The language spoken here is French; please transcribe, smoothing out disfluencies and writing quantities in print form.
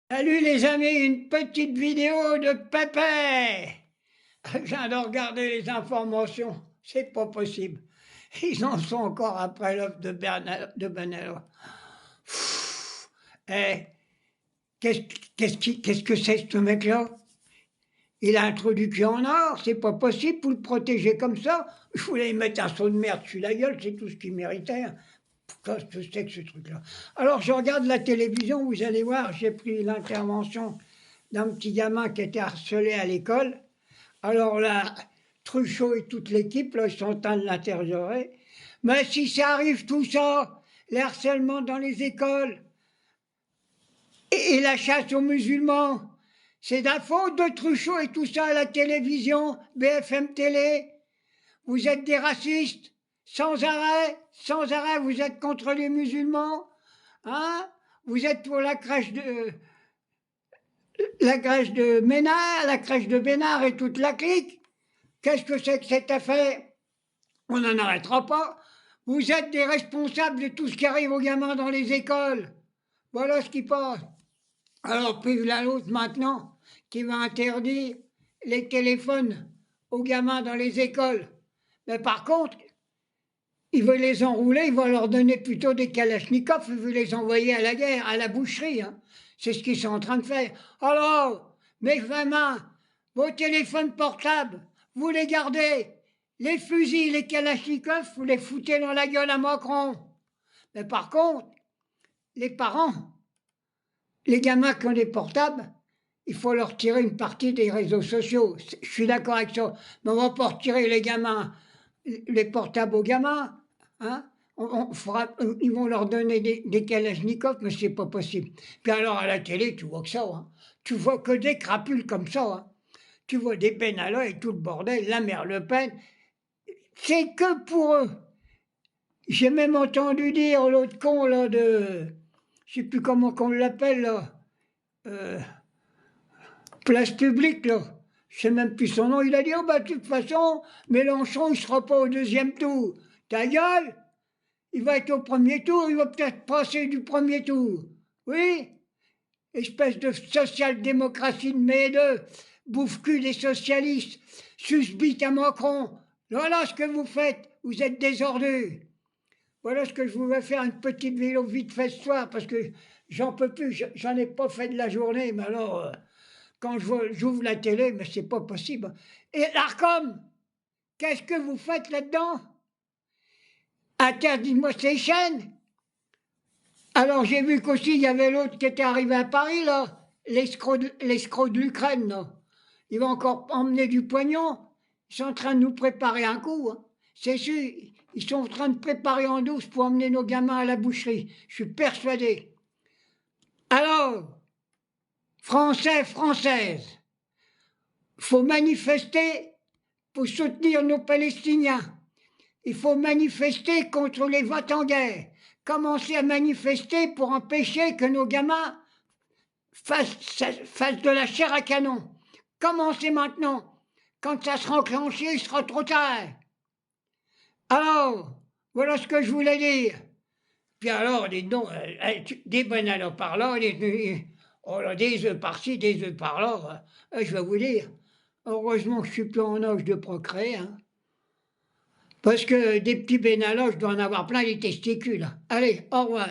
Salut les amis, une petite vidéo de Pépé. Je viens de regarder les informations, c'est pas possible. Ils en sont encore après l'œuf de Benalla. Eh, qu'est-ce qu'est-ce que c'est ce mec-là? Il a introduit cul en or, c'est pas possible pour le protéger comme ça. Je voulais lui mettre un seau de merde sur la gueule, c'est tout ce qu'il méritait. Pourquoi je sais que ce truc-là? Alors je regarde la télévision, vous allez voir, j'ai pris l'intervention d'un petit gamin qui était harcelé à l'école. Alors là, Truchot et toute l'équipe, là, ils sont en train de l'interroger. Mais si ça arrive tout ça, les harcèlements dans les écoles et la chasse aux musulmans, c'est la faute de Truchot et tout ça à la télévision, BFM Télé. Vous êtes des racistes, sans arrêt, vous êtes contre les musulmans, hein? Vous êtes pour la crèche de Ménard, la crèche de Bénard et toute la clique. Qu'est-ce que c'est que cette affaire? On n'en arrêtera pas. Vous êtes des responsables de tout ce qui arrive aux gamins dans les écoles. Voilà ce qui passe. Alors, puis la l'autre maintenant, qui va interdire les téléphones aux gamins dans les écoles. Mais par contre, il veut les enrouler, il va leur donner plutôt des kalachnikovs, il veut les envoyer à la guerre, à la boucherie. Hein. C'est ce qu'ils sont en train de faire. Alors, mes gamins, vos téléphones portables, vous les gardez. Les fusils, les kalachnikovs, vous les foutez dans la gueule à Macron. Mais par contre, les parents, les gamins qui ont des portables, il faut leur tirer une partie des réseaux sociaux. Je suis d'accord avec ça. Mais on ne va pas retirer les gamins, les portables aux gamins. Hein? Ils vont leur donner des kalachnikovs, mais c'est pas possible. Puis alors à la télé, tu vois que ça. Hein? Tu vois que des crapules comme ça. Hein? Tu vois des Benalla et tout le bordel, la mère Le Pen. C'est que pour eux. J'ai même entendu dire l'autre con là de. Je sais plus comment qu'on l'appelle là. Euh, Place publique là. Je sais même plus son nom. Il a dit, oh bah de toute façon, Mélenchon, il sera pas au deuxième tour. Ta gueule! Il va être au premier tour, il va peut-être passer du premier tour. Oui, espèce de social-démocratie de mes deux, bouffe-cul des socialistes, susbite à Macron. Voilà ce que vous faites, vous êtes des ordures. Voilà ce que je voulais faire, une petite vidéo vite fait ce soir, parce que j'en peux plus, j'en ai pas fait de la journée, mais alors, quand j'ouvre la télé, mais c'est pas possible. Et l'ARCOM, qu'est-ce que vous faites là-dedans? Interdis-moi ces chaînes. Alors j'ai vu qu'aussi il y avait l'autre qui était arrivé à Paris, là, l'escroc de l'Ukraine, là. Il va encore emmener du pognon. Ils sont en train de nous préparer un coup. Hein. C'est sûr, ils sont en train de préparer en douce pour emmener nos gamins à la boucherie. Je suis persuadé. Alors, Français, Françaises, faut manifester pour soutenir nos Palestiniens. Il faut manifester contre les votes en guerre. Commencer à manifester pour empêcher que nos gamins fassent de la chair à canon. Commencez maintenant. Quand ça sera enclenché, il sera trop tard. Alors, voilà ce que je voulais dire. Puis alors, dites donc, des bananes par là, oh là, des œufs par-ci, des œufs par-là. Je vais vous dire, heureusement que je suis plus en âge de procréer. Hein. Parce que des petits bénalas, je dois en avoir plein les testicules. Allez, au revoir.